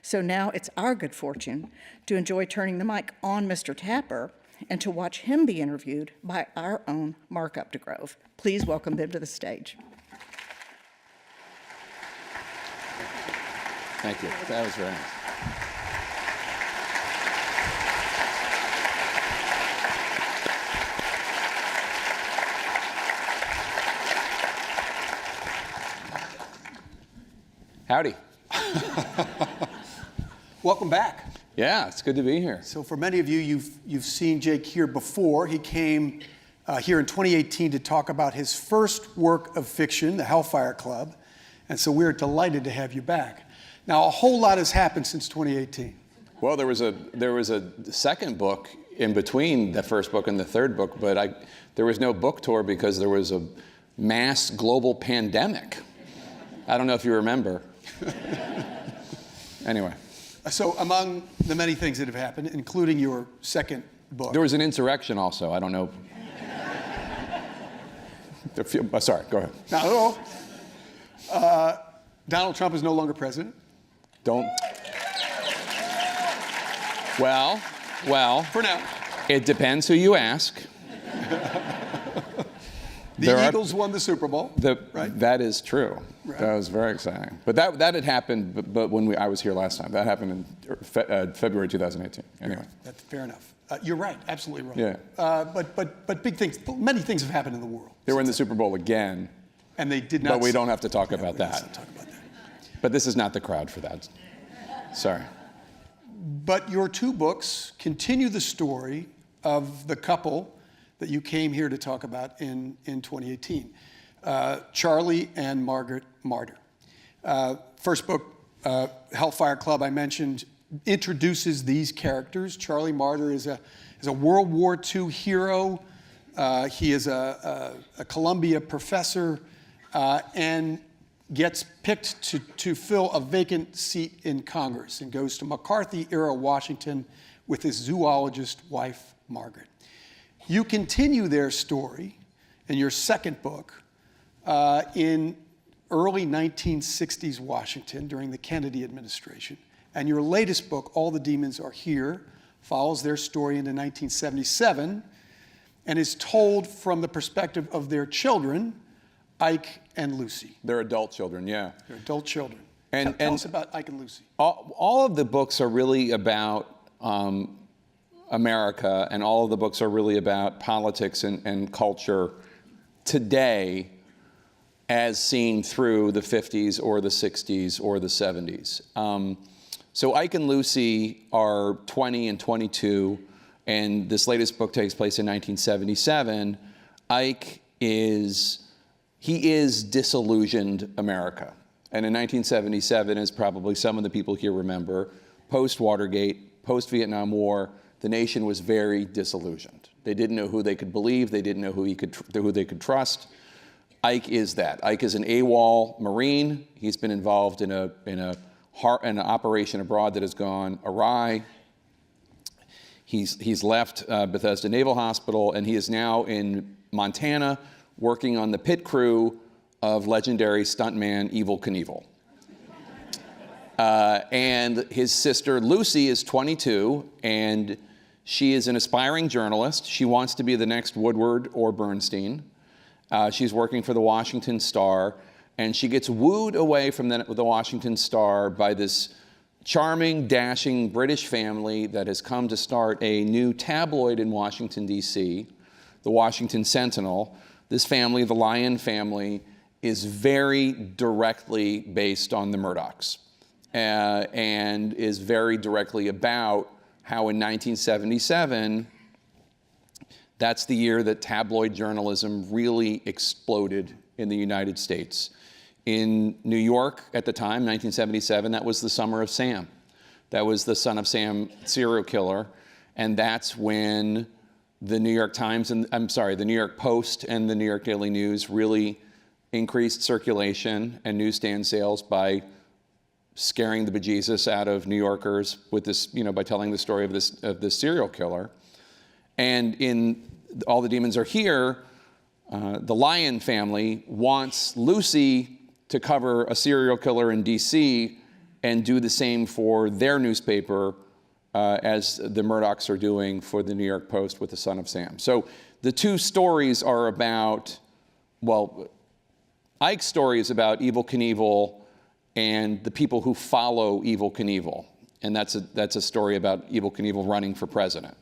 So now it's our good fortune to enjoy turning the mic on Mr. Tapper and to watch him be interviewed by our own Mark Updegrove. Please welcome him to the stage. Thank you. That was very nice. Howdy. Welcome back. Yeah, it's good to be here. So for many of you, you've seen Jake here before. He came here in 2018 to talk about his first work of fiction, The Hellfire Club. And so we're delighted to have you back. Now, a whole lot has happened since 2018. Well, there was a second book in between the first book and the third book, but there was no book tour because there was a mass global pandemic. I don't know if you remember. Anyway. So among the many things that have happened, including your second book. There was an insurrection also. I don't know. Sorry, go ahead. Not at all. Donald Trump is no longer president. Don't. Well. For now. It depends who you ask. The Eagles won the Super Bowl, right? That is true. Right. That was very exciting. But that had happened, but when I was here last time. That happened in February 2018. Anyway. That's fair enough. You're right, absolutely right. Yeah. But big things, many things have happened in the world. They were in the Super Bowl again. And they did not. But we don't have to talk about that. Let's not talk about that. But this is not the crowd for that. Sorry. But your two books continue the story of the couple that you came here to talk about in 2018, Charlie and Margaret Martyr. First book, Hellfire Club, I mentioned, introduces these characters. Charlie Martyr is a World War II hero. He is a Columbia professor and gets picked to fill a vacant seat in Congress and goes to McCarthy-era Washington with his zoologist wife, Margaret. You continue their story in your second book in early 1960s Washington during the Kennedy administration. And your latest book, All the Demons Are Here, follows their story into 1977 and is told from the perspective of their children, Ike and Lucy. They're adult children, yeah. They're adult children. And tell us about Ike and Lucy. All of the books are really about America, and all of the books are really about politics and culture today as seen through the 50s or the 60s or the 70s. So Ike and Lucy are 20 and 22, and this latest book takes place in 1977. Ike is disillusioned America. And in 1977, as probably some of the people here remember, post-Watergate, post-Vietnam War, the nation was very disillusioned. They didn't know who they could believe. They didn't know who they could trust. Ike is that. Ike is an AWOL Marine. He's been involved in an operation abroad that has gone awry. He's left Bethesda Naval Hospital, and he is now in Montana working on the pit crew of legendary stuntman Evel Knievel. And his sister Lucy is 22, and she is an aspiring journalist. She wants to be the next Woodward or Bernstein. She's working for the Washington Star, and she gets wooed away from the Washington Star by this charming, dashing British family that has come to start a new tabloid in Washington, D.C., the Washington Sentinel. This family, the Lyon family, is very directly based on the Murdochs and is very directly about how in 1977, that's the year that tabloid journalism really exploded in the United States. In New York at the time, 1977, that was the summer of Sam. That was the Son of Sam serial killer. And that's when the New York Times, the New York Post and the New York Daily News really increased circulation and newsstand sales by scaring the bejesus out of New Yorkers with this, by telling the story of this serial killer. And in All the Demons Are Here, the Lyon family wants Lucy to cover a serial killer in DC and do the same for their newspaper as the Murdochs are doing for the New York Post with the Son of Sam. So the two stories are about, well, Ike's story is about Evel Knievel and the people who follow Evel Knievel. And that's a story about Evel Knievel running for president,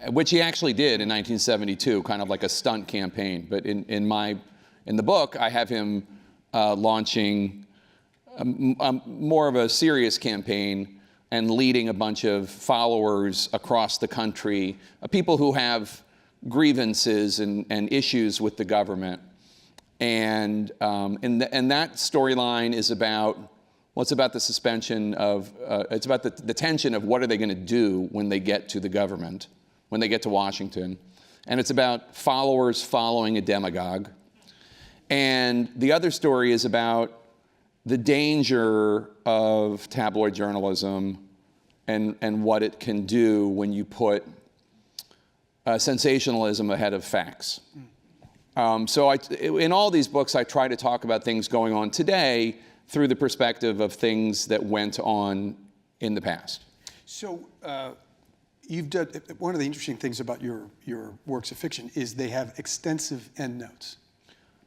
which he actually did in 1972, kind of like a stunt campaign. But in the book, I have him launching more of a serious campaign and leading a bunch of followers across the country, people who have grievances and issues with the government. And that storyline is about, well, it's about the suspension of, it's about the tension of what are they going to do when they get to the government, when they get to Washington. And it's about followers following a demagogue. And the other story is about the danger of tabloid journalism and what it can do when you put sensationalism ahead of facts. So in all these books, I try to talk about things going on today through the perspective of things that went on in the past. So you've done, one of the interesting things about your works of fiction is they have extensive endnotes.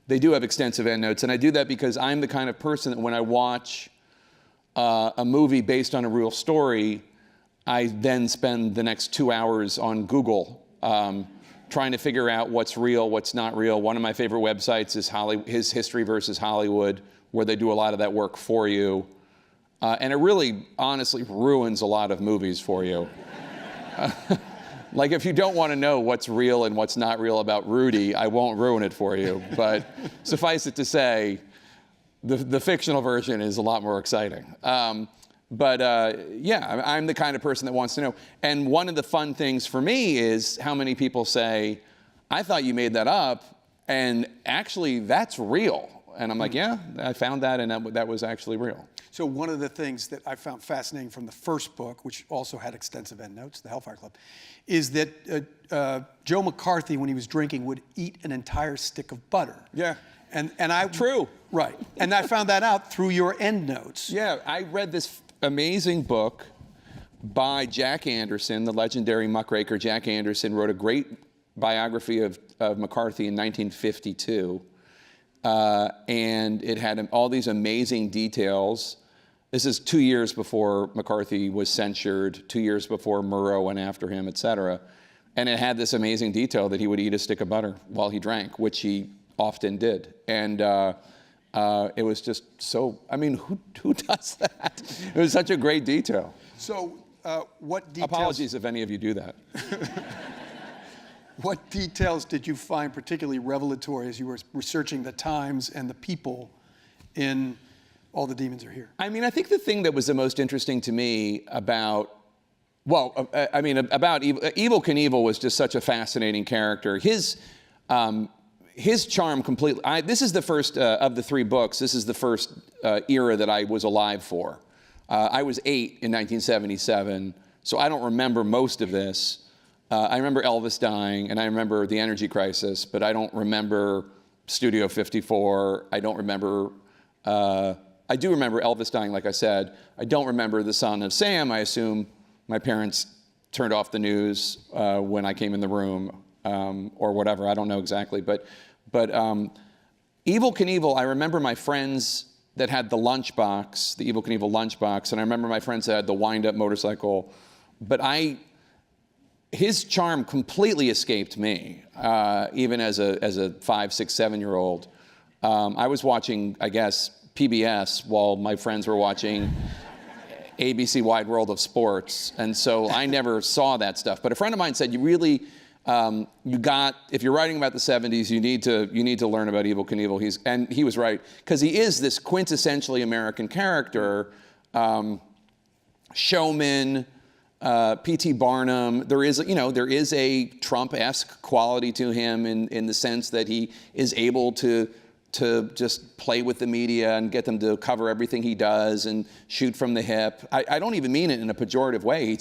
They do have extensive endnotes, and I do that because I'm the kind of person that when I watch a movie based on a real story, I then spend the next 2 hours on Google trying to figure out what's real, what's not real. One of my favorite websites is His History versus Hollywood, where they do a lot of that work for you. And it really, honestly, ruins a lot of movies for you. Like, if you don't want to know what's real and what's not real about Rudy, I won't ruin it for you. But suffice it to say, the fictional version is a lot more exciting. Yeah, I'm the kind of person that wants to know. And one of the fun things for me is how many people say, I thought you made that up, and actually, that's real. And I'm like, yeah, I found that, and that was actually real. So one of the things that I found fascinating from the first book, which also had extensive endnotes, The Hellfire Club, is that Joe McCarthy, when he was drinking, would eat an entire stick of butter. Yeah. And I True. Right. And I found that out through your endnotes. Yeah, I read this amazing book by Jack Anderson, the legendary muckraker. Jack Anderson wrote a great biography of McCarthy in 1952. And it had all these amazing details. This is 2 years before McCarthy was censured, 2 years before Murrow went after him, et cetera. And it had this amazing detail that he would eat a stick of butter while he drank, which he often did. And it was just so, I mean, who does that? It was such a great detail. So what details... Apologies if any of you do that. What details did you find particularly revelatory as you were researching the times and the people in All the Demons Are Here? I mean, I think the thing that was the most interesting to me about, well, I mean, about Evel Knievel was just such a fascinating character. His charm completely, this is the first of the 3 books, this is the first era that I was alive for. I was 8 in 1977, so I don't remember most of this. I remember Elvis dying, and I remember the energy crisis, but I don't remember Studio 54. I don't remember, I do remember Elvis dying, like I said. I don't remember The Son of Sam. I assume my parents turned off the news when I came in the room, or whatever. I don't know exactly. But Evel Knievel, I remember my friends that had the lunchbox, the Evel Knievel lunchbox, and I remember my friends that had the wind-up motorcycle. But his charm completely escaped me, even as a 5, 6, 7-year-old. I was watching, I guess, PBS while my friends were watching ABC Wide World of Sports, and so I never saw that stuff. But a friend of mine said, you really, if you're writing about the 70s, you need to learn about Evel Knievel. And he was right, because he is this quintessentially American character, showman, P.T. Barnum. There is a Trump-esque quality to him in the sense that he is able to just play with the media and get them to cover everything he does and shoot from the hip. I don't even mean it in a pejorative way.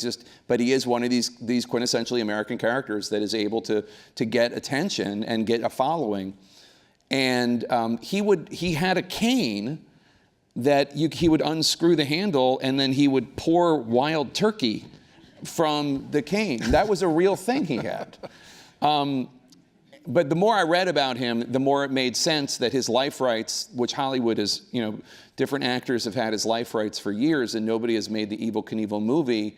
But he is one of these quintessentially American characters that is able to get attention and get a following. And he had a cane that he would unscrew the handle and then he would pour wild turkey from the cane. That was a real thing he had. But the more I read about him, the more it made sense that his life rights, which Hollywood is, different actors have had his life rights for years and nobody has made the Evel Knievel movie.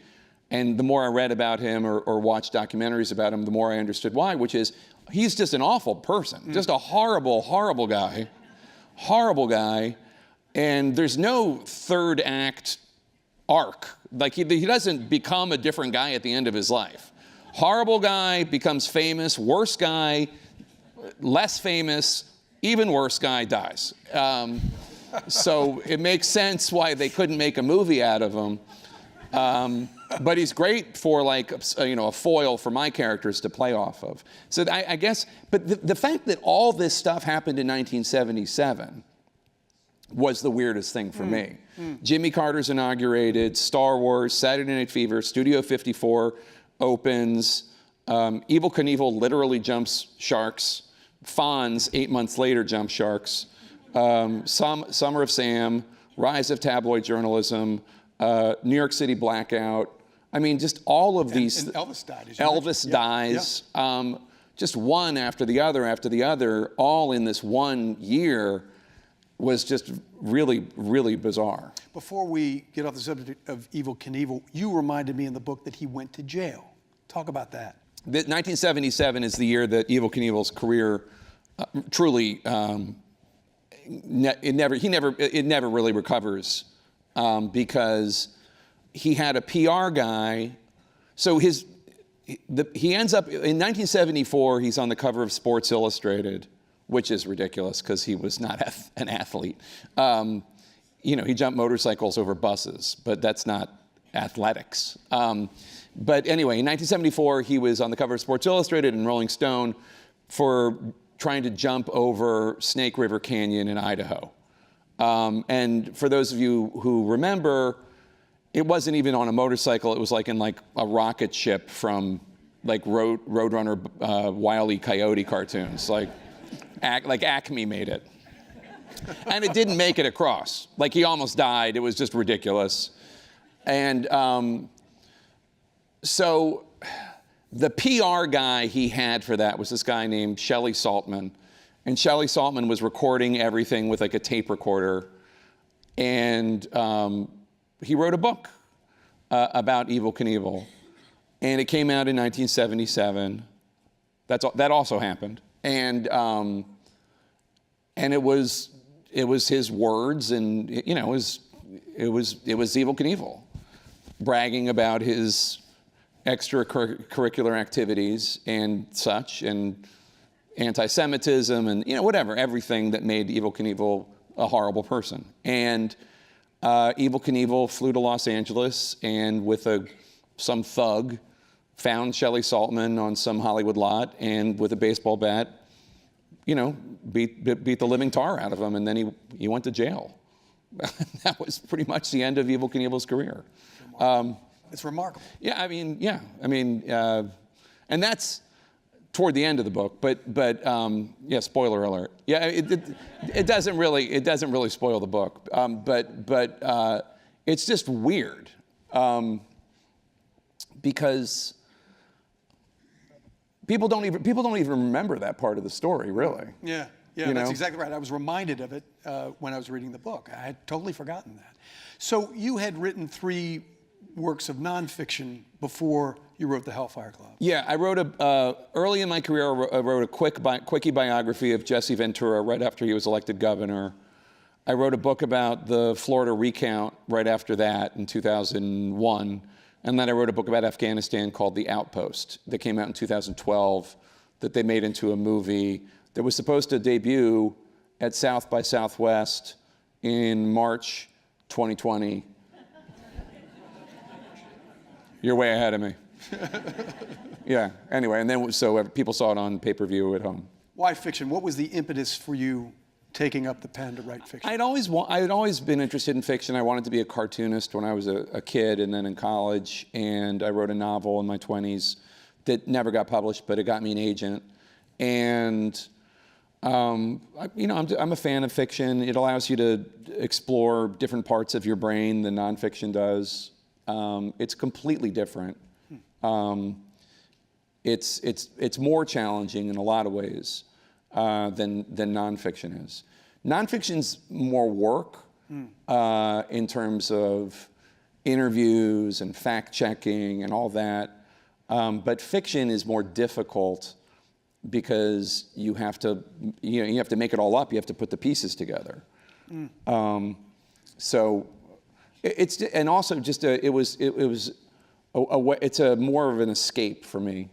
And the more I read about him or watched documentaries about him, the more I understood why, which is he's just an awful person, just a horrible, horrible guy. And there's no third act arc. Like he doesn't become a different guy at the end of his life. Horrible guy, becomes famous, worse guy, less famous, even worse guy dies. So it makes sense why they couldn't make a movie out of him. But he's great for like, a foil for my characters to play off of. So I guess, but the fact that all this stuff happened in 1977 was the weirdest thing for me. Jimmy Carter's inaugurated, Star Wars, Saturday Night Fever, Studio 54 opens, Evel Knievel literally jumps sharks, Fonz 8 months later jumps sharks, Summer of Sam, Rise of Tabloid Journalism, New York City Blackout. I mean, just all of these. And Elvis died. Elvis dies. Yeah. Just one after the other, all in this 1 year was just really, really bizarre. Before we get off the subject of Evel Knievel, you reminded me in the book that he went to jail. Talk about that. 1977 is the year that Evel Knievel's career truly, it never really recovers because he had a PR guy. So he ends up, in 1974, he's on the cover of Sports Illustrated, which is ridiculous because he was not an athlete. He jumped motorcycles over buses, but that's not athletics. But anyway, in 1974, he was on the cover of Sports Illustrated and Rolling Stone for trying to jump over Snake River Canyon in Idaho. And for those of you who remember, it wasn't even on a motorcycle. It was like in like a rocket ship from like Roadrunner, Wile E. Coyote cartoons. Like Acme made it. And it didn't make it across. Like he almost died. It was just ridiculous. And so the PR guy he had for that was this guy named Shelley Saltman. And Shelley Saltman was recording everything with like a tape recorder. And he wrote a book about Evel Knievel. And it came out in 1977. That also happened. And it was his words, and it was Evel Knievel bragging about his extracurricular activities and such, and anti-Semitism, and whatever, everything that made Evel Knievel a horrible person. And Evel Knievel flew to Los Angeles and with some thug found Shelley Saltman on some Hollywood lot and with a baseball bat, beat the living tar out of him, and then he went to jail. That was pretty much the end of Evel Knievel's career. It's remarkable. Yeah, and that's toward the end of the book. But yeah, spoiler alert. Yeah, it doesn't really spoil the book. But it's just weird because people don't even remember that part of the story, really. Yeah, that's exactly right. I was reminded of it when I was reading the book. I had totally forgotten that. So you had written 3 works of nonfiction before you wrote the Hellfire Club. Yeah, I wrote early in my career, I wrote a quickie biography of Jesse Ventura right after he was elected governor. I wrote a book about the Florida recount right after that in 2001. And then I wrote a book about Afghanistan called The Outpost that came out in 2012 that they made into a movie that was supposed to debut at South by Southwest in March 2020. You're way ahead of me. Yeah, anyway, and then so people saw it on pay-per-view at home. Why fiction? What was the impetus for you taking up the pen to write fiction? I'd always been interested in fiction. I wanted to be a cartoonist when I was a kid and then in college, and I wrote a novel in my 20s that never got published, but it got me an agent. And I'm a fan of fiction. It allows you to explore different parts of your brain than nonfiction does. It's completely different. It's more challenging in a lot of ways than nonfiction is. Nonfiction's more work in terms of interviews and fact checking and all that, but fiction is more difficult because you have to make it all up. You have to put the pieces together. So it's and also just it's more of an escape for me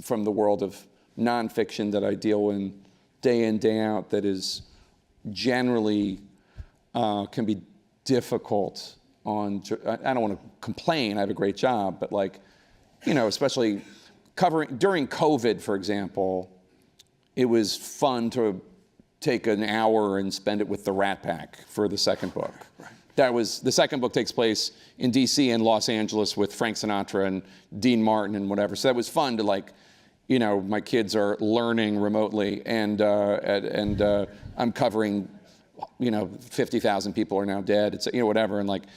from the world of nonfiction that I deal in, day out, that is generally can be difficult on. I don't want to complain. I have a great job, but especially during COVID, for example, it was fun to take an hour and spend it with the Rat Pack for the second book. Right. The second book takes place in DC and Los Angeles with Frank Sinatra and Dean Martin and whatever. So that was fun to my kids are learning remotely and I'm covering, 50,000 people are now dead. It's, whatever. And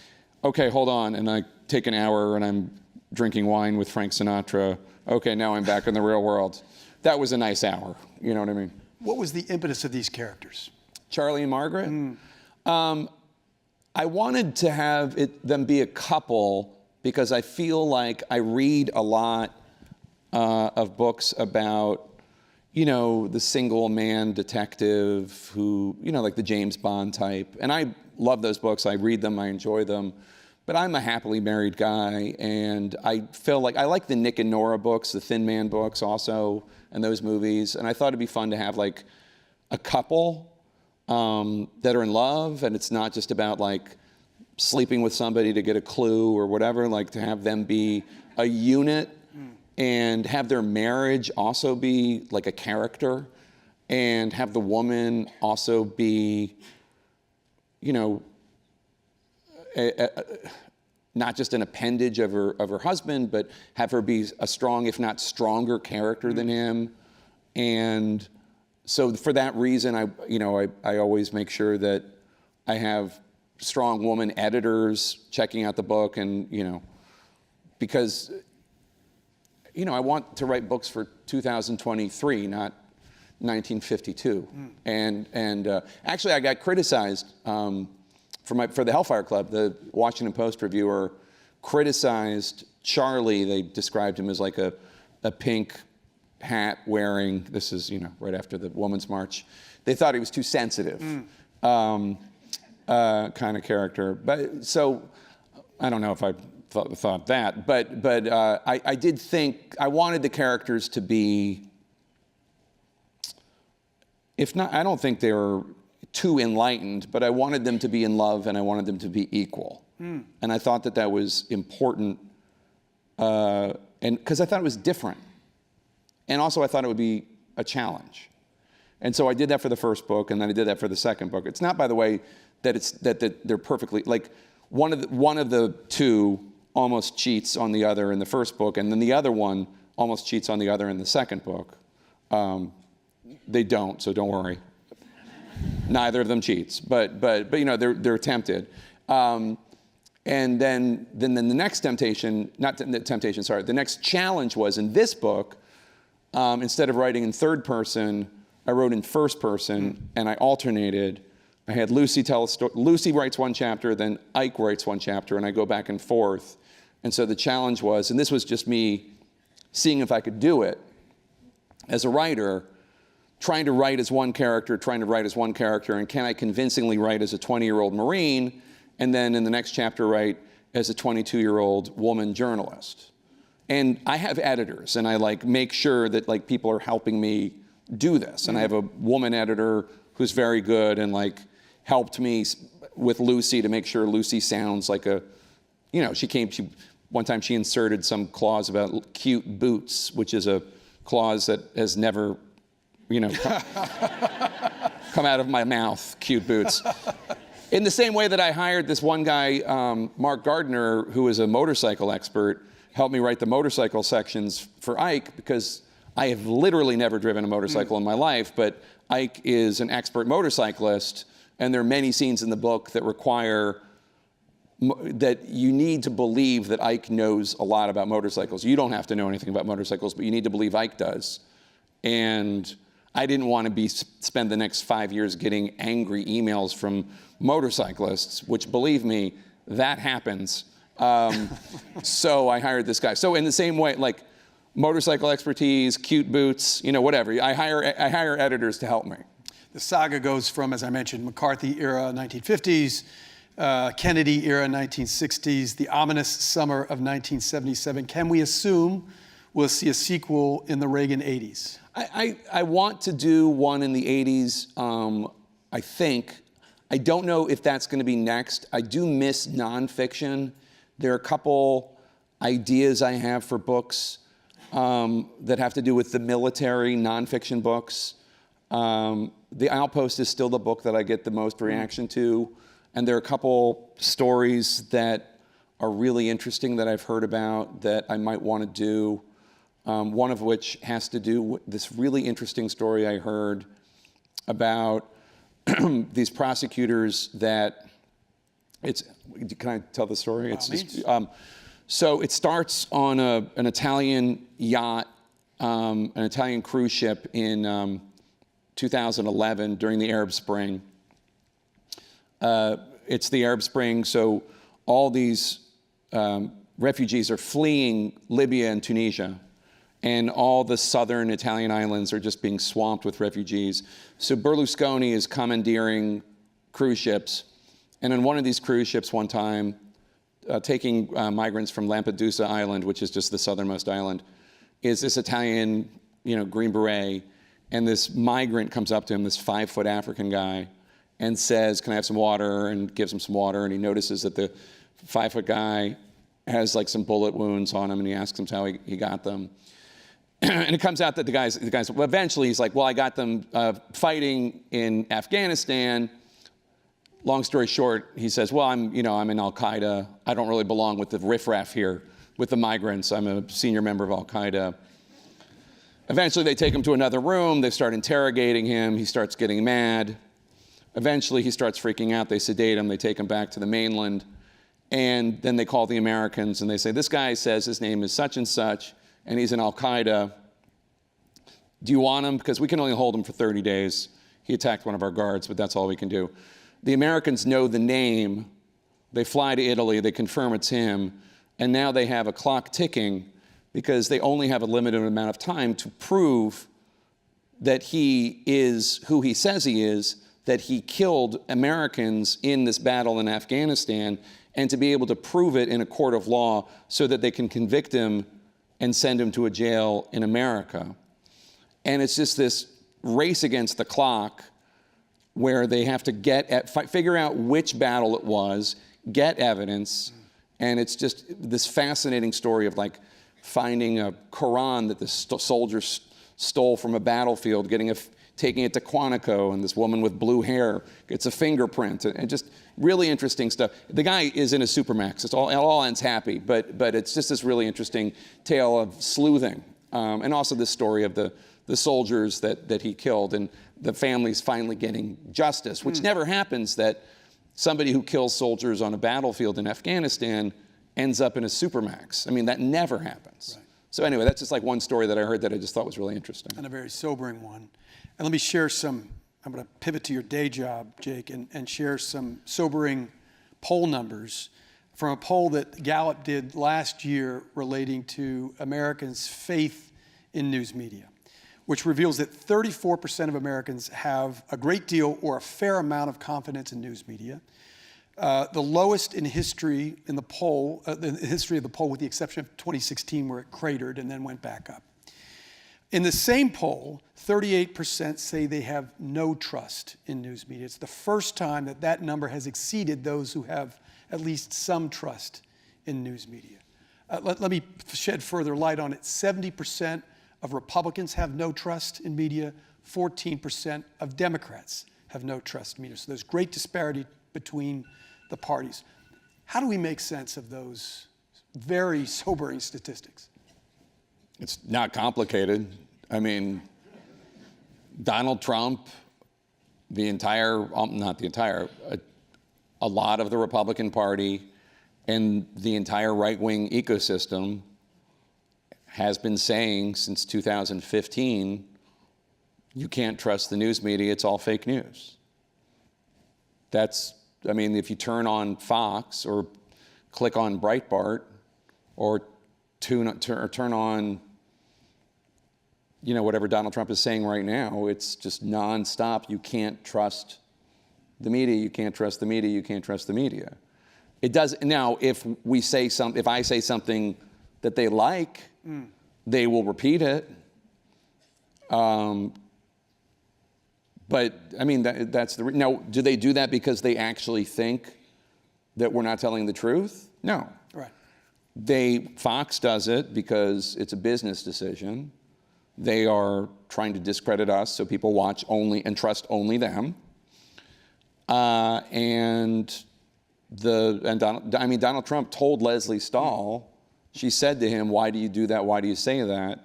okay, hold on. And I take an hour and I'm drinking wine with Frank Sinatra. Okay, now I'm back in the real world. That was a nice hour. You know what I mean? What was the impetus of these characters? Charlie and Margaret? I wanted to have them be a couple because I feel like I read a lot of books about, the single man detective who, like the James Bond type. And I love those books. I read them. I enjoy them. But I'm a happily married guy, and I feel like I like the Nick and Nora books, the Thin Man books also, and those movies. And I thought it'd be fun to have a couple that are in love, and it's not just about sleeping with somebody to get a clue or whatever, to have them be a unit and have their marriage also be a character, and have the woman also be, not just an appendage of her husband, but have her be a strong, if not stronger, character than him. And so for that reason, I always make sure that I have strong woman editors checking out the book, and because I want to write books for 2023, not 1952. And actually, I got criticized. For the Hellfire Club, the Washington Post reviewer criticized Charlie. They described him as a pink hat wearing, this is, right after the Women's March. They thought he was too sensitive, kind of character. But so, I don't know if I thought that, but I did think, I wanted the characters to be, if not, I don't think they were too enlightened, but I wanted them to be in love and I wanted them to be equal. And I thought that was important, and because I thought it was different. And also I thought it would be a challenge. And so I did that for the first book, and then I did that for the second book. It's not, by the way, that they're perfectly, one of the two almost cheats on the other in the first book, and then the other one almost cheats on the other in the second book. They don't, so don't worry. Neither of them cheats, but they're tempted, and then the next temptation, the next challenge was in this book. Instead of writing in third person, I wrote in first person, and I alternated. I had Lucy tell a story. Lucy writes one chapter, then Ike writes one chapter, and I go back and forth. And so the challenge was, and this was just me seeing if I could do it as a writer. Trying to write as one character, and can I convincingly write as a 20-year-old Marine, and then in the next chapter write as a 22-year-old woman journalist? And I have editors, and I make sure that people are helping me do this. And I have a woman editor who's very good and helped me with Lucy to make sure Lucy sounds like a, one time she inserted some clause about cute boots, which is a clause that has never come out of my mouth, cute boots. In the same way that I hired this one guy, Mark Gardner, who is a motorcycle expert, helped me write the motorcycle sections for Ike, because I have literally never driven a motorcycle in my life, but Ike is an expert motorcyclist, and there are many scenes in the book that require that you need to believe that Ike knows a lot about motorcycles. You don't have to know anything about motorcycles, but you need to believe Ike does. And I didn't want to spend the next 5 years getting angry emails from motorcyclists, which, believe me, that happens. So I hired this guy. So in the same way, like motorcycle expertise, cute boots, whatever. I hire editors to help me. The saga goes from, as I mentioned, McCarthy era 1950s, Kennedy era 1960s, the ominous summer of 1977. Can we assume we'll see a sequel in the Reagan 80s? I want to do one in the 80s, I think. I don't know if that's going to be next. I do miss nonfiction. There are a couple ideas I have for books that have to do with the military, nonfiction books. The Outpost is still the book that I get the most reaction to. And there are a couple stories that are really interesting that I've heard about that I might want to do. One of which has to do with this really interesting story I heard about these prosecutors that can I tell the story? It's just, so it starts on an Italian yacht, an Italian cruise ship in 2011 during the Arab Spring. It's the Arab Spring, so all these refugees are fleeing Libya and Tunisia. And all the southern Italian islands are just being swamped with refugees. So Berlusconi is commandeering cruise ships. And on one of these cruise ships one time, taking migrants from Lampedusa Island, which is just the southernmost island, is this Italian, Green Beret. And this migrant comes up to him, this 5-foot African guy, and says, "Can I have some water?" and gives him some water. And he notices that the 5-foot guy has like some bullet wounds on him, and he asks him how he got them. And it comes out that the guys, well, eventually he's like, "Well, I got them fighting in Afghanistan." Long story short, he says, "Well, I'm in Al-Qaeda. I don't really belong with the riffraff here, with the migrants. I'm a senior member of Al-Qaeda." Eventually they take him to another room. They start interrogating him. He starts getting mad. Eventually he starts freaking out. They sedate him. They take him back to the mainland. And then they call the Americans and they say, "This guy says his name is such and such, and he's in Al-Qaeda. Do you want him? Because we can only hold him for 30 days. He attacked one of our guards, but that's all we can do." The Americans know the name. They fly to Italy. They confirm it's him. And now they have a clock ticking because they only have a limited amount of time to prove that he is who he says he is, that he killed Americans in this battle in Afghanistan, and to be able to prove it in a court of law so that they can convict him and send him to a jail in America. And it's just this race against the clock where they have to figure out which battle it was, get evidence, and it's just this fascinating story of like finding a Quran that the soldiers stole from a battlefield, taking it to Quantico, and this woman with blue hair gets a fingerprint, and just really interesting stuff. The guy is in a Supermax. It all ends happy, but it's just this really interesting tale of sleuthing, and also this story of the soldiers that he killed, and the families finally getting justice, which never happens, that somebody who kills soldiers on a battlefield in Afghanistan ends up in a Supermax. I mean, that never happens. Right. So anyway, that's just like one story that I heard that I just thought was really interesting. And a very sobering one. And let me share I'm going to pivot to your day job, Jake, and share some sobering poll numbers from a poll that Gallup did last year relating to Americans' faith in news media, which reveals that 34% of Americans have a great deal or a fair amount of confidence in news media. The lowest in history in the poll, with the exception of 2016, where it cratered and then went back up. In the same poll, 38% say they have no trust in news media. It's the first time that number has exceeded those who have at least some trust in news media. Let me shed further light on it. 70% of Republicans have no trust in media. 14% of Democrats have no trust in media. So there's great disparity between the parties. How do we make sense of those very sobering statistics? It's not complicated. I mean, Donald Trump, the entire, not the entire, a lot of the Republican Party and the entire right-wing ecosystem has been saying since 2015, you can't trust the news media, it's all fake news. That's, I mean, if you turn on Fox or click on Breitbart or turn on, you know, whatever Donald Trump is saying right now, it's just nonstop. You can't trust the media, you can't trust the media, you can't trust the media. It does, now if we say if I say something that they like, they will repeat it. But I mean, that's the, now, do they do that because they actually think that we're not telling the truth? No. Right. Fox does it because it's a business decision. They are trying to discredit us so people watch only and trust only them. Donald Trump told Leslie Stahl, she said to him, "Why do you do that? Why do you say that?"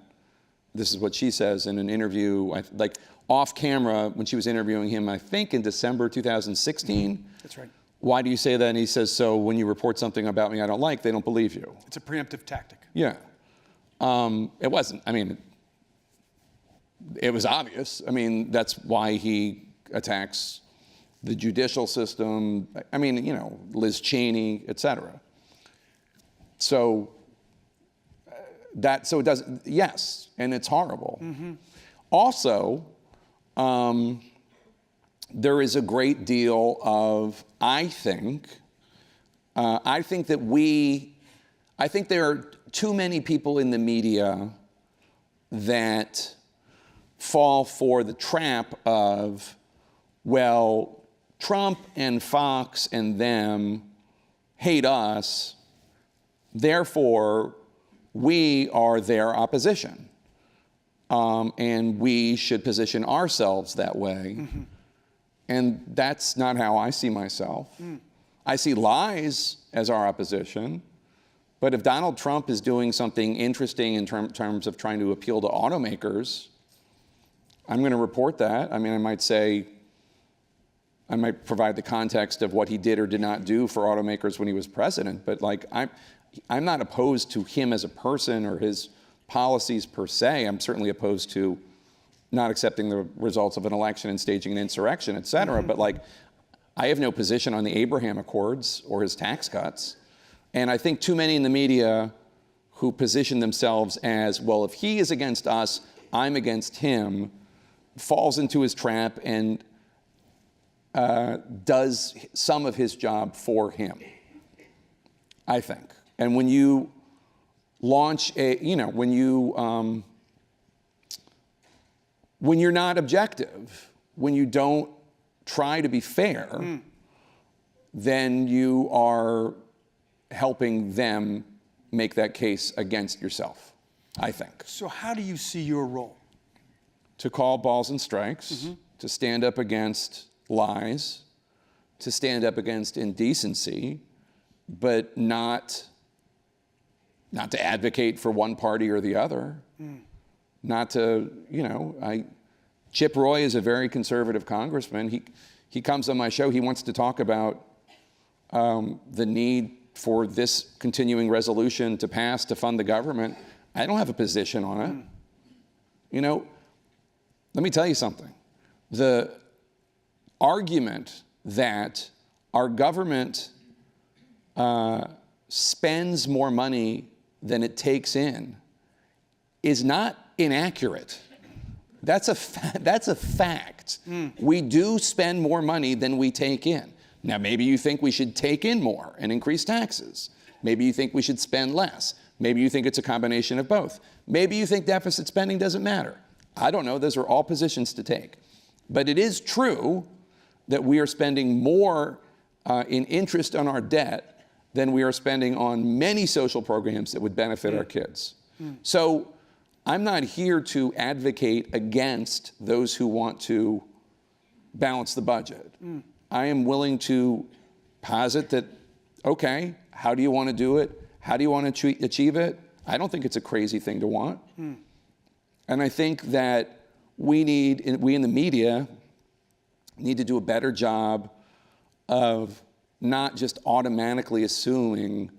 This is what she says in an interview, like off camera when she was interviewing him, I think in December 2016. That's right. "Why do you say that?" And he says, "So when you report something about me I don't like, they don't believe you." It's a preemptive tactic. Yeah. It wasn't, I mean, it was obvious. I mean, that's why he attacks the judicial system. I mean, you know, Liz Cheney, et cetera. So so it does, yes, and it's horrible. Also, there is a great deal of, I think there are too many people in the media that fall for the trap of, well, Trump and Fox and them hate us, therefore we are their opposition. And we should position ourselves that way. And that's not how I see myself. I see lies as our opposition. But if Donald Trump is doing something interesting in terms of trying to appeal to automakers, I'm going to report that. I mean, I might provide the context of what he did or did not do for automakers when he was president. But like, I'm not opposed to him as a person or his policies per se. I'm certainly opposed to not accepting the results of an election and staging an insurrection, et cetera. But like, I have no position on the Abraham Accords or his tax cuts. And I think too many in the media who position themselves as, well, if he is against us, I'm against him, falls into his trap and does some of his job for him, I think. And when you launch when you're not objective, when you don't try to be fair, then you are helping them make that case against yourself, I think. So how do you see your role? To call balls and strikes, to stand up against lies, to stand up against indecency, but not to advocate for one party or the other, not to, Chip Roy is a very conservative congressman. He comes on my show, he wants to talk about the need for this continuing resolution to pass to fund the government. I don't have a position on it. Let me tell you something. The argument that our government spends more money than it takes in is not inaccurate. That's a fact. We do spend more money than we take in. Now, maybe you think we should take in more and increase taxes. Maybe you think we should spend less. Maybe you think it's a combination of both. Maybe you think deficit spending doesn't matter. I don't know. Those are all positions to take. But it is true that we are spending more in interest on our debt than we are spending on many social programs that would benefit our kids. So I'm not here to advocate against those who want to balance the budget. I am willing to posit that, okay, how do you want to do it? How do you want to achieve it? I don't think it's a crazy thing to want. And I think that we in the media need to do a better job of not just automatically assuming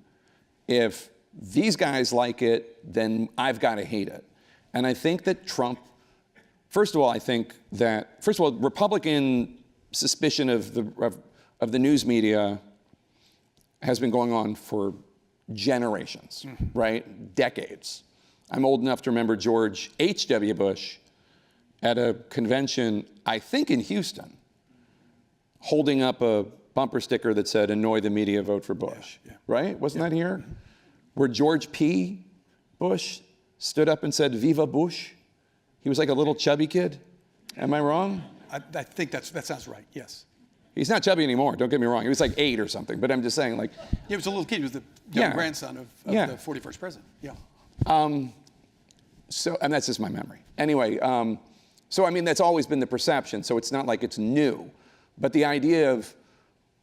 if these guys like it, then I've got to hate it. And I think that Trump, first of all, Republican suspicion of the news media has been going on for generations, right? Decades. I'm old enough to remember George H.W. Bush at a convention, I think in Houston, holding up a bumper sticker that said, "Annoy the media, vote for Bush." Yeah. Right? Wasn't that here? Where George P. Bush stood up and said, "Viva Bush." He was like a little chubby kid. Am I wrong? I think that sounds right, yes. He's not chubby anymore, don't get me wrong. He was like 8 or something, but I'm just saying, like. He was a little kid. He was the young Yeah. grandson of Yeah. the 41st president. Yeah. So, and that's just my memory. Anyway, so I mean, that's always been the perception, so it's not like it's new. But the idea of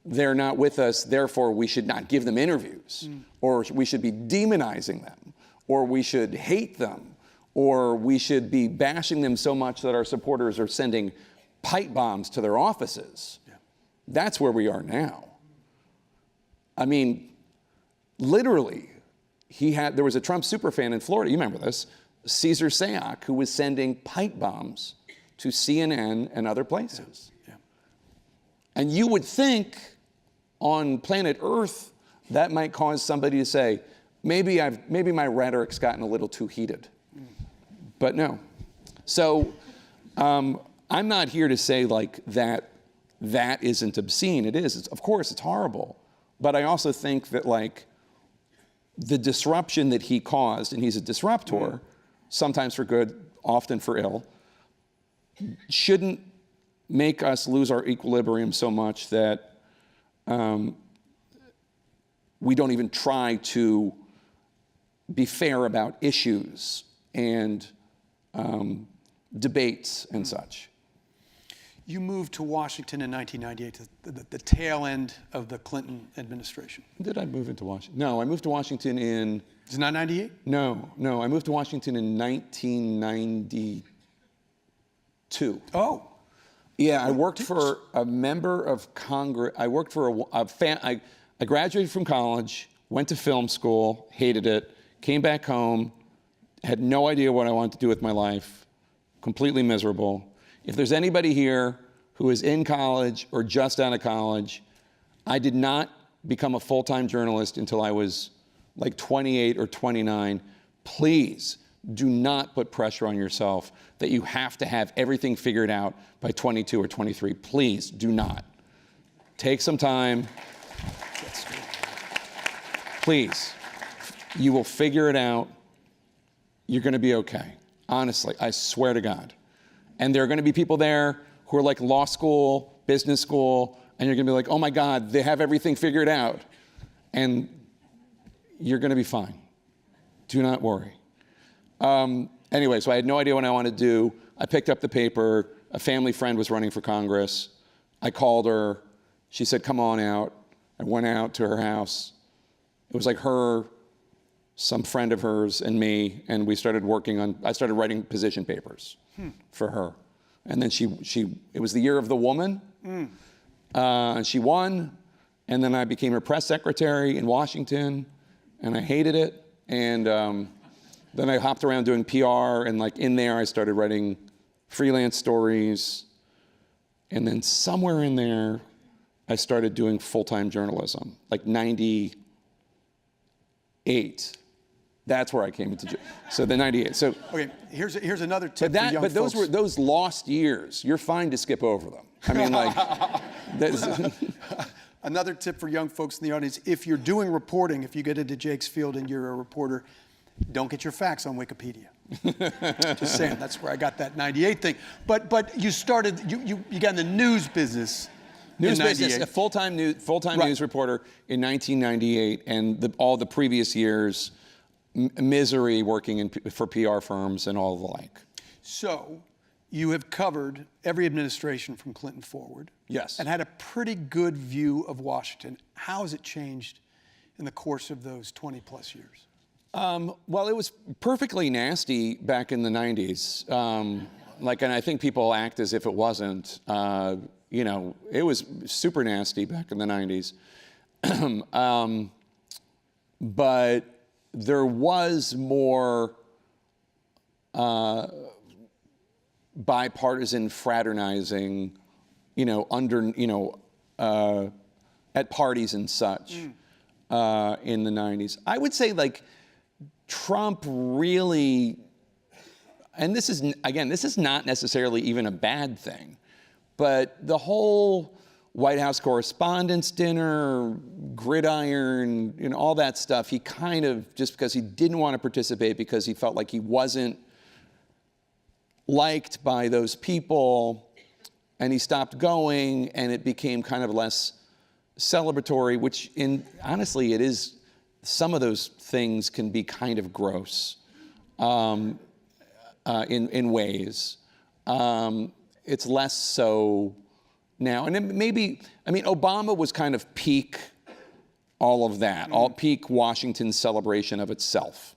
they're not with us, therefore we should not give them interviews, or we should be demonizing them, or we should hate them, or we should be bashing them so much that our supporters are sending pipe bombs to their offices. Yeah. That's where we are now. I mean, literally, there was a Trump superfan in Florida, you remember this, Caesar Sayoc, who was sending pipe bombs to CNN and other places. Yeah. And you would think on planet Earth that might cause somebody to say, maybe my rhetoric's gotten a little too heated. But no. So I'm not here to say like that isn't obscene. It is. Of course, it's horrible. But I also think that like the disruption that he caused, and he's a disruptor, sometimes for good, often for ill, shouldn't make us lose our equilibrium so much that we don't even try to be fair about issues and debates and such. You moved to Washington in 1998, the tail end of the Clinton administration. Did I move into Washington? No, I moved to Washington in... Is it not 98? No, I moved to Washington in 1992. Oh. Yeah, I worked for a member of Congress. I worked for I graduated from college, went to film school, hated it, came back home, had no idea what I wanted to do with my life, completely miserable. If there's anybody here who is in college or just out of college, I did not become a full-time journalist until I was like 28 or 29. Please do not put pressure on yourself that you have to have everything figured out by 22 or 23. Please do not. Take some time. Please. You will figure it out. You're going to be okay. Honestly, I swear to God. And there are going to be people there who are like law school, business school, and you're going to be like, oh my God, they have everything figured out. And you're going to be fine. Do not worry. Anyway, so I had no idea what I wanted to do. I picked up the paper. A family friend was running for Congress. I called her. She said, come on out. I went out to her house. It was like her, some friend of hers, and me, and we started I started writing position papers for her. And then it was the year of the woman, and she won, and then I became her press secretary in Washington, and I hated it, and then I hopped around doing PR, and like in there I started writing freelance stories, and then somewhere in there I started doing full-time journalism, like 98. That's where I came into so the 98. So okay, here's another tip for young but those folks. were those lost years. You're fine to skip over them. I mean, like, another tip for young folks in the audience: if you're doing reporting, if you get into Jake's field and you're a reporter, don't get your facts on Wikipedia. Just saying, that's where I got that 98 thing. But you started, you got in the news business. News in business, 98. a full-time news reporter in 1998, and all the previous years, misery working for PR firms and all the like. So you have covered every administration from Clinton forward. Yes. And had a pretty good view of Washington. How has it changed in the course of those 20 plus years? Well, it was perfectly nasty back in the 90s. And I think people act as if it wasn't. It was super nasty back in the 90s. But there was more bipartisan fraternizing, at parties and such in the 90s. I would say, Trump really, and this is not necessarily even a bad thing, but the whole White House Correspondents' Dinner, Gridiron, all that stuff, he kind of, just because he didn't want to participate because he felt like he wasn't liked by those people, and he stopped going, and it became kind of less celebratory, which honestly, it is, some of those things can be kind of gross in ways. It's less so now. And Obama was kind of peak all of that, all peak Washington celebration of itself.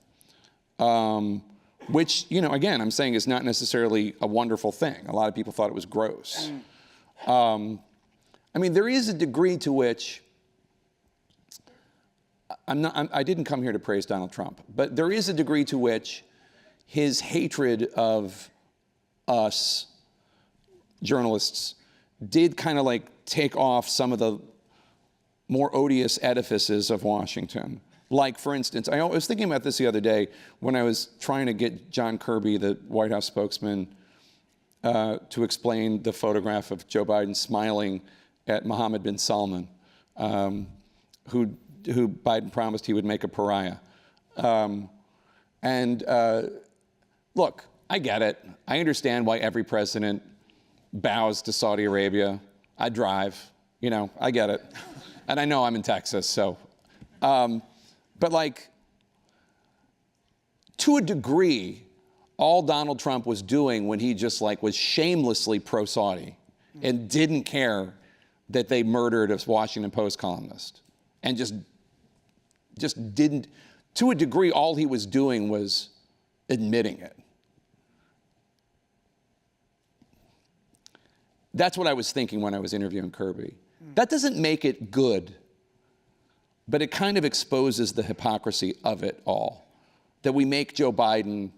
Which, again, I'm saying is not necessarily a wonderful thing. A lot of people thought it was gross. There is a degree to which, I didn't come here to praise Donald Trump, but there is a degree to which his hatred of us journalists did kind of take off some of the more odious edifices of Washington. Like, for instance, I was thinking about this the other day when I was trying to get John Kirby, the White House spokesman, to explain the photograph of Joe Biden smiling at Mohammed bin Salman, who Biden promised he would make a pariah. Look, I get it. I understand why every president bows to Saudi Arabia. I drive, I get it. And I know I'm in Texas, so. But to a degree, all Donald Trump was doing when he just was shamelessly pro-Saudi and didn't care that they murdered a Washington Post columnist, and just didn't, to a degree, all he was doing was admitting it. That's what I was thinking when I was interviewing Kirby. That doesn't make it good, but it kind of exposes the hypocrisy of it all. That we make Joe Biden,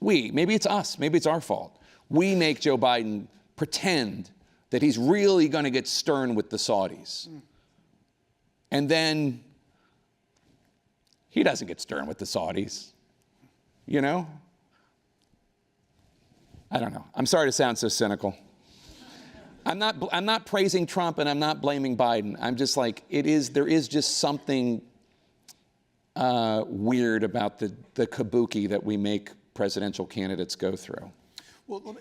maybe it's us, maybe it's our fault. We make Joe Biden pretend that he's really going to get stern with the Saudis. And then he doesn't get stern with the Saudis, I don't know. I'm sorry to sound so cynical. I'm not praising Trump and I'm not blaming Biden. I'm just there is just something weird about the kabuki that we make presidential candidates go through. Well,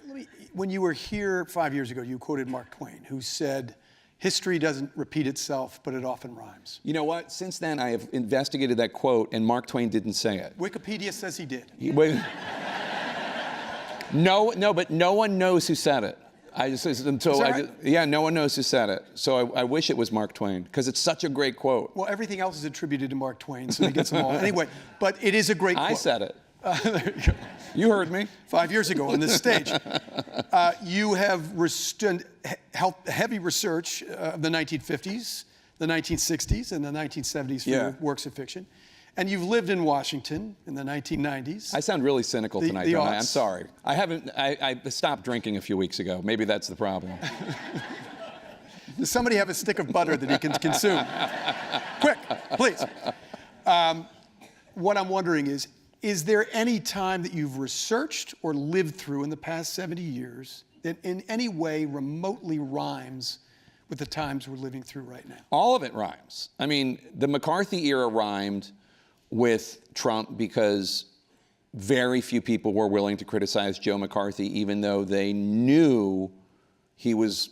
when you were here 5 years ago, you quoted Mark Twain, who said, "History doesn't repeat itself, but it often rhymes." You know what? Since then, I have investigated that quote, and Mark Twain didn't say it. Wikipedia says he did. No, but no one knows who said it. No one knows who said it. So I wish it was Mark Twain, because it's such a great quote. Well, everything else is attributed to Mark Twain, so he gets them all. Anyway, but it is a great quote. I said it. There you go. You heard me. 5 years ago on this stage. You have held heavy research of the 1950s, the 1960s, and the 1970s for your works of fiction. And you've lived in Washington in the 1990s. I sound really cynical tonight, don't I? I'm sorry. I stopped drinking a few weeks ago. Maybe that's the problem. Does somebody have a stick of butter that he can consume? Quick, please. What I'm wondering is there any time that you've researched or lived through in the past 70 years that in any way remotely rhymes with the times we're living through right now? All of it rhymes. The McCarthy era rhymed with Trump because very few people were willing to criticize Joe McCarthy, even though they knew he was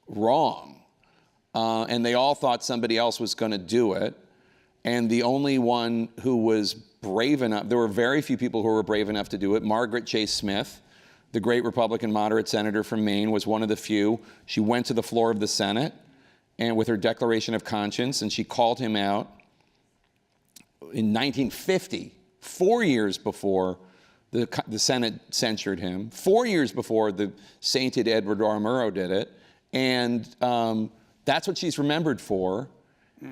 wrong. And they all thought somebody else was going to do it. And the only one who was brave enough, there were very few people who were brave enough to do it. Margaret Chase Smith, the great Republican moderate senator from Maine, was one of the few. She went to the floor of the Senate and with her declaration of conscience, and she called him out in 1950, 4 years before the Senate censured him, 4 years before the sainted Edward R. Murrow did it, and that's what she's remembered for.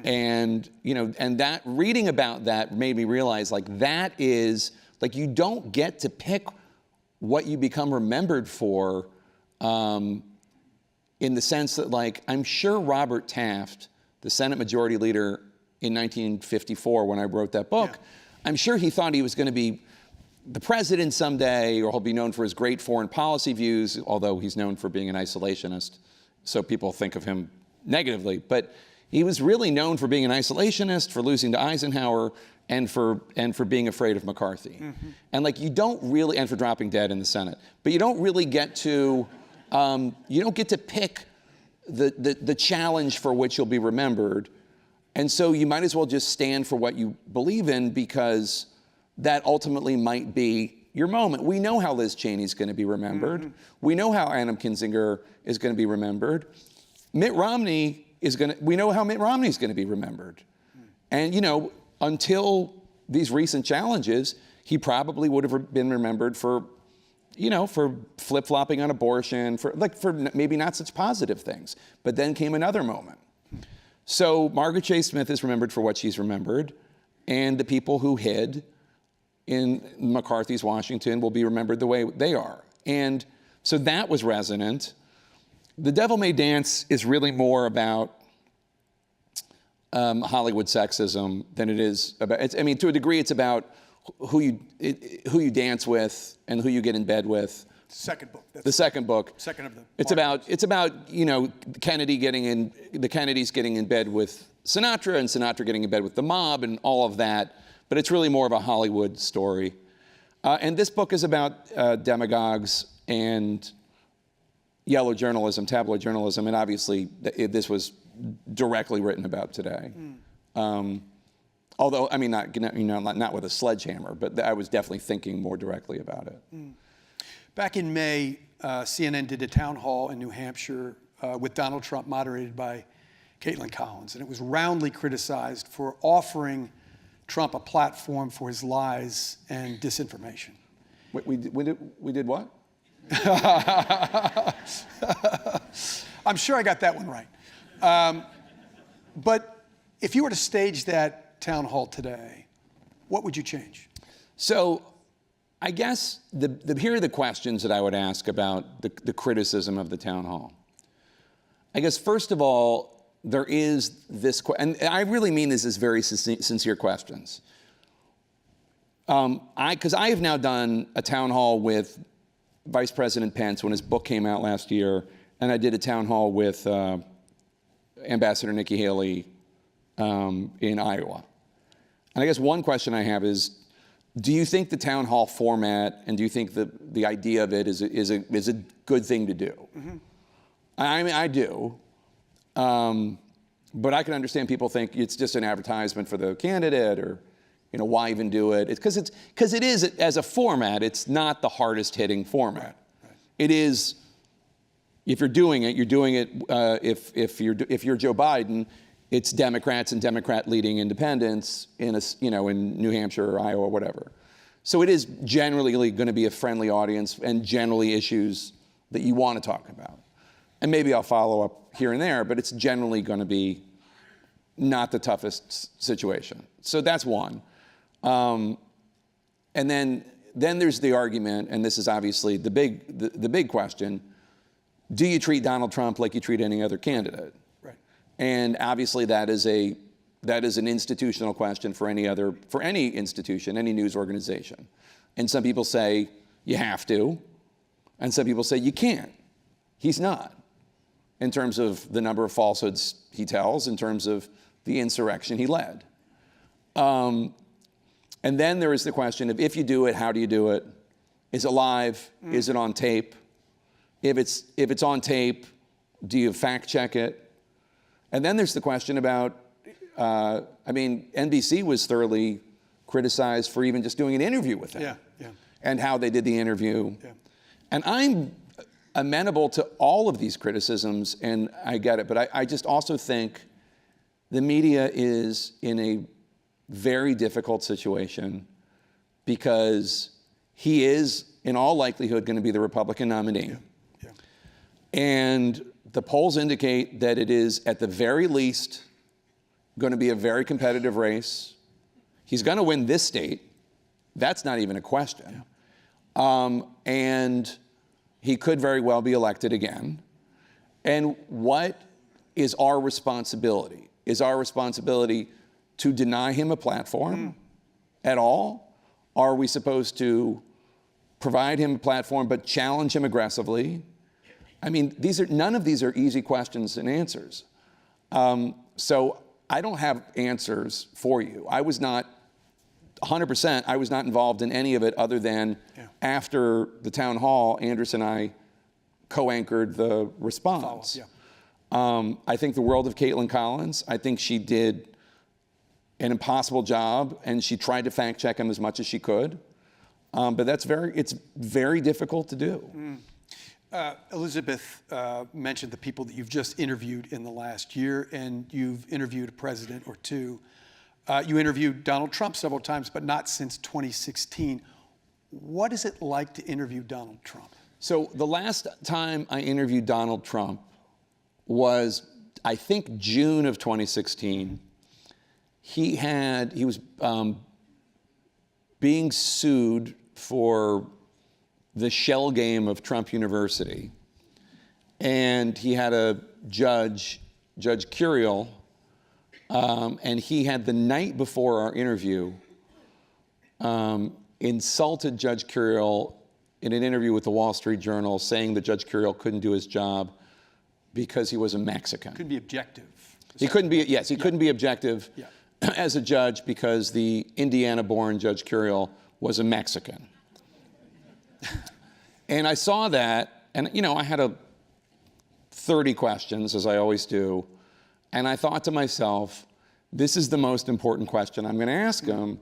And and that reading about that made me realize, like, that is, like, you don't get to pick what you become remembered for, in the sense that, like, I'm sure Robert Taft, the Senate Majority Leader in 1954, when I wrote that book, I'm sure he thought he was going to be the president someday, or he'll be known for his great foreign policy views, although he's known for being an isolationist, so people think of him negatively. But he was really known for being an isolationist, for losing to Eisenhower, and for being afraid of McCarthy. And, like, you don't really, and for dropping dead in the Senate, but you don't really get to, you don't get to pick the challenge for which you'll be remembered. And so you might as well just stand for what you believe in, because that ultimately might be your moment. We know how Liz Cheney's going to be remembered. We know how Adam Kinzinger is going to be remembered. Mitt Romney we know how Mitt Romney's going to be remembered. And, until these recent challenges, he probably would have been remembered for, for flip-flopping on abortion, for maybe not such positive things. But then came another moment. So Margaret Chase Smith is remembered for what she's remembered, and the people who hid in McCarthy's Washington will be remembered the way they are. And so that was resonant. The Devil May Dance is really more about Hollywood sexism than it is about, to a degree, it's about who you dance with and who you get in bed with. Second book. The second book. Second of the. It's about the Kennedys getting in bed with Sinatra, and Sinatra getting in bed with the mob, and all of that. But it's really more of a Hollywood story. And this book is about demagogues and yellow journalism, tabloid journalism, and obviously this was directly written about today. Although, not with a sledgehammer, but I was definitely thinking more directly about it. Back in May, CNN did a town hall in New Hampshire with Donald Trump, moderated by Caitlin Collins, and it was roundly criticized for offering Trump a platform for his lies and disinformation. We did what? I'm sure I got that one right. But if you were to stage that town hall today, what would you change? So I guess here are the questions that I would ask about the criticism of the town hall. I guess, first of all, there is this, and I really mean this as very sincere questions. Because I have now done a town hall with Vice President Pence when his book came out last year, and I did a town hall with Ambassador Nikki Haley in Iowa. And I guess one question I have is, do you think the town hall format, and do you think the idea of it is a good thing to do? I mean, I do. But I can understand people think it's just an advertisement for the candidate, or, why even do it? It's because it is, as a format, it's not the hardest hitting format. Right. It is, if you're doing it, if you're Joe Biden, it's Democrats and Democrat-leading independents in New Hampshire or Iowa or whatever. So it is generally going to be a friendly audience and generally issues that you want to talk about. And maybe I'll follow up here and there, but it's generally going to be not the toughest situation. So that's one. And then there's the argument, and this is obviously the big question: do you treat Donald Trump like you treat any other candidate? Right. And obviously that is an institutional question for any institution, any news organization. And some people say you have to, and some people say you can't. He's not, in terms of the number of falsehoods he tells, in terms of the insurrection he led. And then there is the question of, if you do it, how do you do it? Is it live? Is it on tape? If it's on tape, do you fact check it? And then there's the question about, NBC was thoroughly criticized for even just doing an interview with him. Yeah. And how they did the interview. Yeah. And I'm amenable to all of these criticisms, and I get it, but I just also think the media is in very difficult situation because he is, in all likelihood, going to be the Republican nominee. Yeah. And the polls indicate that it is, at the very least, going to be a very competitive race. He's going to win this state. That's not even a question. And he could very well be elected again. And what is our responsibility? Is our responsibility to deny him a platform at all? Are we supposed to provide him a platform but challenge him aggressively? I mean, none of these are easy questions and answers. So I don't have answers for you. I was not 100%, I was not involved in any of it other than after the town hall, Andres and I co-anchored the response. I think the world of Caitlin Collins. I think she did an impossible job, and she tried to fact check him as much as she could. But it's very difficult to do. Elizabeth mentioned the people that you've just interviewed in the last year, and you've interviewed a president or two. You interviewed Donald Trump several times, but not since 2016. What is it like to interview Donald Trump? So the last time I interviewed Donald Trump was, I think, June of 2016. He was being sued for the shell game of Trump University. And he had a Judge Curiel, and he had, the night before our interview, insulted Judge Curiel in an interview with the Wall Street Journal, saying that Judge Curiel couldn't do his job because he was a Mexican. Couldn't be objective. He couldn't be objective as a judge because the Indiana-born Judge Curiel was a Mexican. And I saw that, and I had 30 questions, as I always do, and I thought to myself, this is the most important question I'm going to ask him,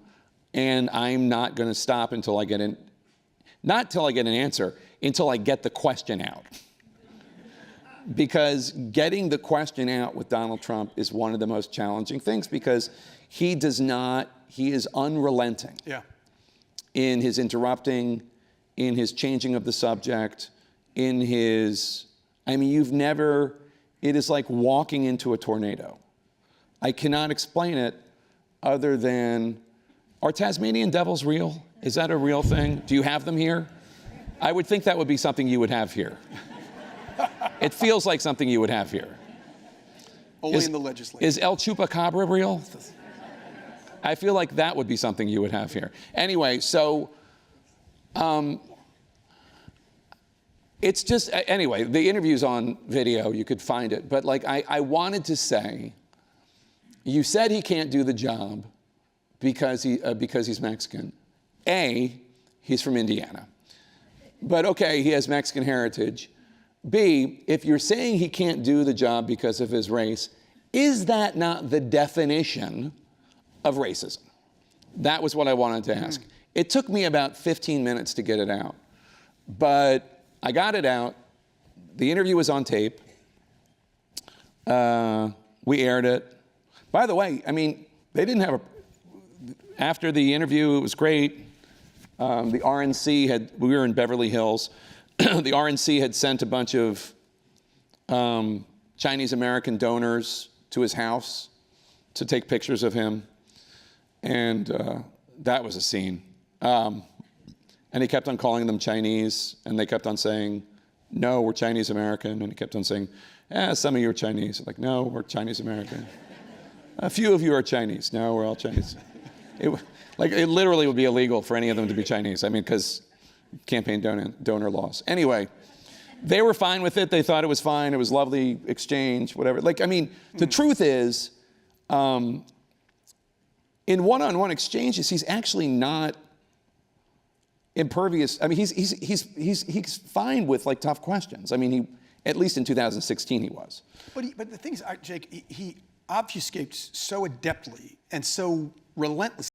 and I'm not going to stop until I get not till I get an answer, until I get the question out. Because getting the question out with Donald Trump is one of the most challenging things, because he is unrelenting in his interrupting, in his changing of the subject, it is like walking into a tornado. I cannot explain it other than, are Tasmanian devils real? Is that a real thing? Do you have them here? I would think that would be something you would have here. It feels like something you would have here. Only in the legislature. Is El Chupacabra real? I feel like that would be something you would have here. Anyway, so it's just, anyway, the interview's on video, you could find it. But I wanted to say, you said he can't do the job because he's Mexican. A, he's from Indiana. But okay, he has Mexican heritage. B, if you're saying he can't do the job because of his race, is that not the definition of racism? That was what I wanted to ask. It took me about 15 minutes to get it out, but I got it out. The interview was on tape. We aired it. By the way, they didn't have after the interview, it was great. The RNC we were in Beverly Hills. The RNC had sent a bunch of Chinese American donors to his house to take pictures of him. And that was a scene. And he kept on calling them Chinese, and they kept on saying, no, we're Chinese American. And he kept on saying, some of you are Chinese. Like, no, we're Chinese American. A few of you are Chinese. No, we're all Chinese. It literally would be illegal for any of them to be Chinese. Because campaign donor laws. Anyway, they were fine with it. They thought it was fine. It was lovely exchange, whatever. The truth is, in one-on-one exchanges, he's actually not impervious. He's fine with tough questions. At least in 2016 he was. But the thing is, Jake, he obfuscates so adeptly and so relentlessly